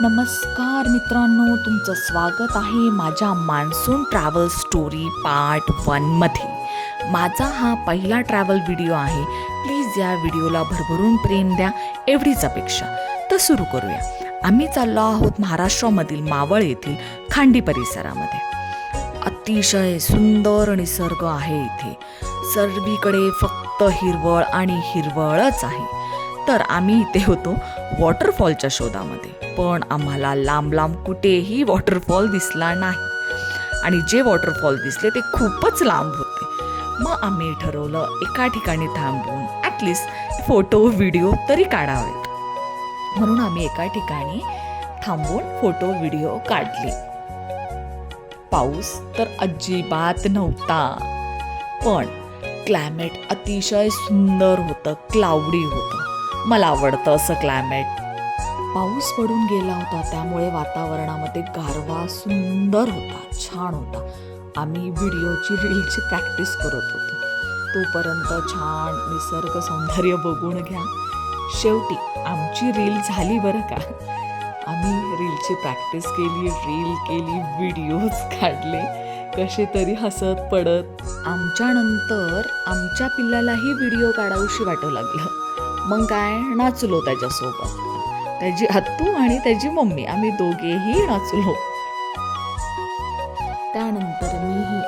नमस्कार मित्रांनो, तुमचं स्वागत आहे माझ्या मान्सून ट्रॅव्हल स्टोरी पार्ट 1मध्ये. माझा हा पहिला ट्रॅव्हल व्हिडिओ आहे. प्लीज या व्हिडिओला भरभरून प्रेम द्या, एवढीच अपेक्षा. तर सुरू करूया. आम्ही चाललो आहोत महाराष्ट्रामधील मावळ येथील खांडी परिसरामध्ये. अतिशय सुंदर निसर्ग आहे इथे. सर्वीकडे फक्त हिरवळ आणि हिरवळच आहे. तर आम्ही इथे होतो वॉटरफॉलच्या शोधामध्ये, पण आम्हाला लांब लांब कुठेही वॉटरफॉल दिसला नाही आणि जे वॉटरफॉल दिसले ते खूपच लांब होते. मग आम्ही ठरवलं एका ठिकाणी थांबून ॲटलिस्ट फोटो व्हिडिओ तरी काढावेत. म्हणून आम्ही एका ठिकाणी थांबून फोटो व्हिडिओ काढले. पाऊस तर अजिबात नव्हता, पण क्लायमेट अतिशय सुंदर होतं, क्लाउडी होतं. मला आवडतं असं क्लायमेट. पाऊस पडून गेला होता, त्यामुळे वातावरणामध्ये गारवा सुंदर होता, छान होता. आम्ही व्हिडिओची रीलची प्रॅक्टिस करत होतो. तोपर्यंत छान निसर्ग सौंदर्य बघून घ्या. शेवटी आमची रील झाली बरं का. आम्ही रीलची प्रॅक्टिस केली, रील केली, व्हिडिओज काढले, कसे तरी हसत पडत. आमच्यानंतर आमच्या पिल्लालाही व्हिडिओ काढावीशी वाटू लागलं. मग काय, नाचलो त्याच्यासोबत. त्याची हत्तू आणि त्याची मम्मी, आम्ही दोघेही नाचलो. त्यानंतर मीही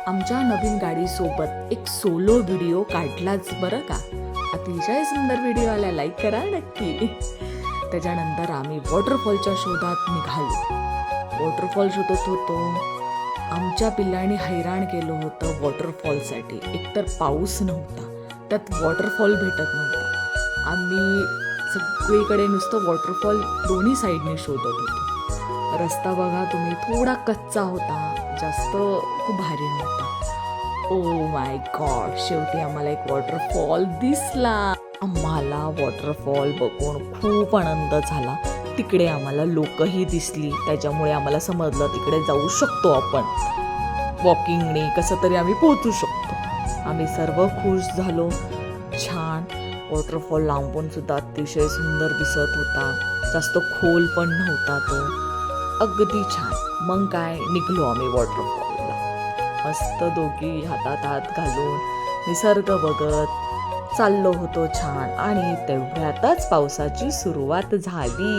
आमच्या नवीन गाडीसोबत एक सोलो व्हिडिओ काढलाच बरं का. अतिशय सुंदर व्हिडिओ आला, लाईक करा नक्की. त्याच्यानंतर आम्ही वॉटरफॉलच्या शोधात निघालो. वॉटरफॉल शोधत होतो. आमच्या पिल्लाने हैराण केलं होतं वॉटरफॉलसाठी. एकतर पाऊस नव्हता, त्यात वॉटरफॉल भेटत नव्हता. आम्ही सगळीकडे नुसतं वॉटरफॉल दोन्ही साईडने शोधत होतो. रस्ता बघा तुम्ही, थोडा कच्चा होता, जास्त खूप भारी नव्हता. ओ माय गॉड, शेवटी आम्हाला एक वॉटरफॉल दिसला. आम्हाला वॉटरफॉल बघून खूप आनंद झाला. तिकडे आम्हाला लोकही दिसली, त्याच्यामुळे आम्हाला समजलं तिकडे जाऊ शकतो आपण. वॉकिंगने कसं तरी आम्ही पोहोचू शकतो. आम्ही सर्व खुश झालो. छान वॉटरफॉल लांबून सुद्धा अतिशय सुंदर दिसत होता. जास्त खोल पण नव्हता तो, अगदी छान. मग काय, निघलो आम्ही वॉटरफॉलला. मस्त दोघी हातात हात घालून निसर्ग बघत चाललो होतो छान. आणि तेवढ्यातच पावसाची सुरुवात झाली.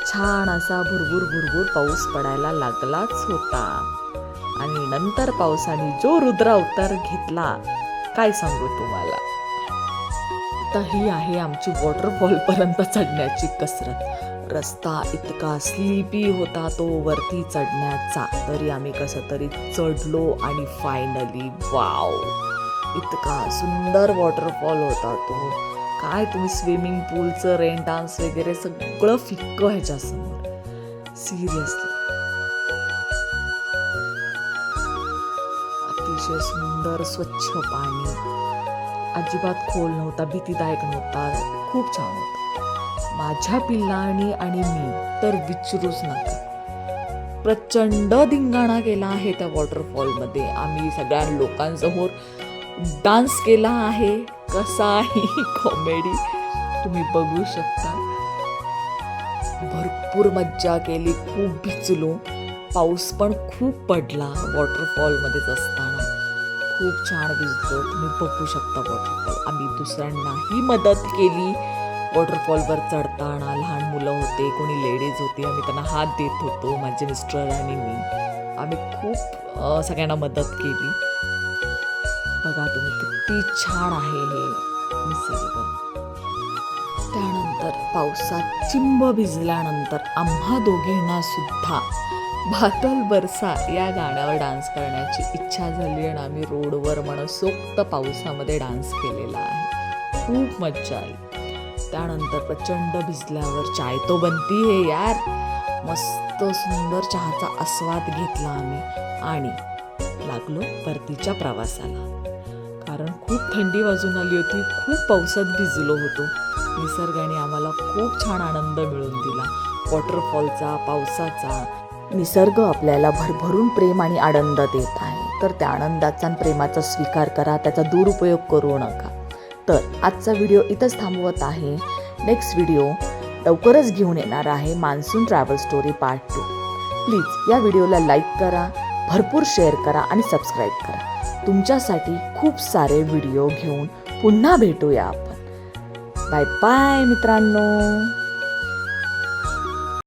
छान असा भुरभुर भुरभुर पाऊस पडायला लागलाच होता. आणि नंतर पावसाने जो रुद्रावतार घेतला, काय सांगू तुम्हाला. आता ही आहे आमची वॉटरफॉलपर्यंत चढण्याची कसरत. रस्ता इतका स्लिपी होता तो वरती चढण्याचा, तरी आम्ही कसं तरी चढलो. आणि फायनली वाव, इतका सुंदर वॉटरफॉल होता तो. काय तुम्ही स्विमिंग पूलचं रेन डान्स वगैरे सगळं फिक्कं ह्याच्यासमोर. सिरियसली अतिशय सुंदर स्वच्छ पाणी, अजिबात खोल नव्हता, भीतीदायक नव्हता, खूप छान होता. माझ्या पिल्लानी आणि मी तर विचारूच नका. प्रचंड धिंगाणा केला आहे त्या वॉटरफॉलमध्ये. आम्ही सगळ्या लोकांसमोर डान्स केला आहे. कसाही कॉमेडी तुम्ही बघू शकता. भरपूर मज्जा केली, खूप भिजलो. पाऊस पण खूप पडला वॉटरफॉलमध्येच असताना. खूप छान भिजलो, तुम्ही बघू शकता वॉटरफॉल. आम्ही दुसऱ्यांनाही मदत केली वॉटरफॉलवर चढताना. लहान मुलं होते, कोणी लेडीज होती, आम्ही त्यांना हात देत होतो, माझे मिस्टर आणि मी. आम्ही खूप सगळ्यांना मदत केली. बघा तुम्ही, किती छान आहे हे निसर्ग. त्यानंतर पावसात चिंब भिजल्यानंतर आम्हा दोघींना सुद्धा बादल बरसा या गाण्यावर डान्स करण्याची इच्छा झाली. आणि आम्ही रोडवर मनसोक्त पावसामध्ये डान्स केलेला आहे. खूप मज्जा आली. त्यानंतर प्रचंड भिजल्यावर चाय तो बनती है यार. मस्त सुंदर चहाचा आस्वाद घेतला आम्ही आणि लागलो परतीच्या प्रवासाला. कारण खूप थंडी वाजून आली होती, खूप पावसात भिजलो होतो. निसर्गाने आम्हाला खूप छान आनंद मिळवून दिला, वॉटरफॉलचा, पावसाचा. निसर्ग आपल्याला भरभरून प्रेम आणि आनंद देत आहे, तर त्या आनंदाचा आणि प्रेमाचा स्वीकार करा, त्याचा दुरुपयोग करू नका. तर आजचा व्हिडिओ इथंच थांबवत आहे. नेक्स्ट व्हिडिओ लवकरच घेऊन येणार आहे monsoon travel story part 2. Please या व्हिडिओला लाईक करा, भरपूर शेअर करा आणि सबस्क्राईब करा. तुमच्यासाठी खूप सारे व्हिडिओ घेऊन पुन्हा भेटूया आपण. बाय बाय मित्रांनो.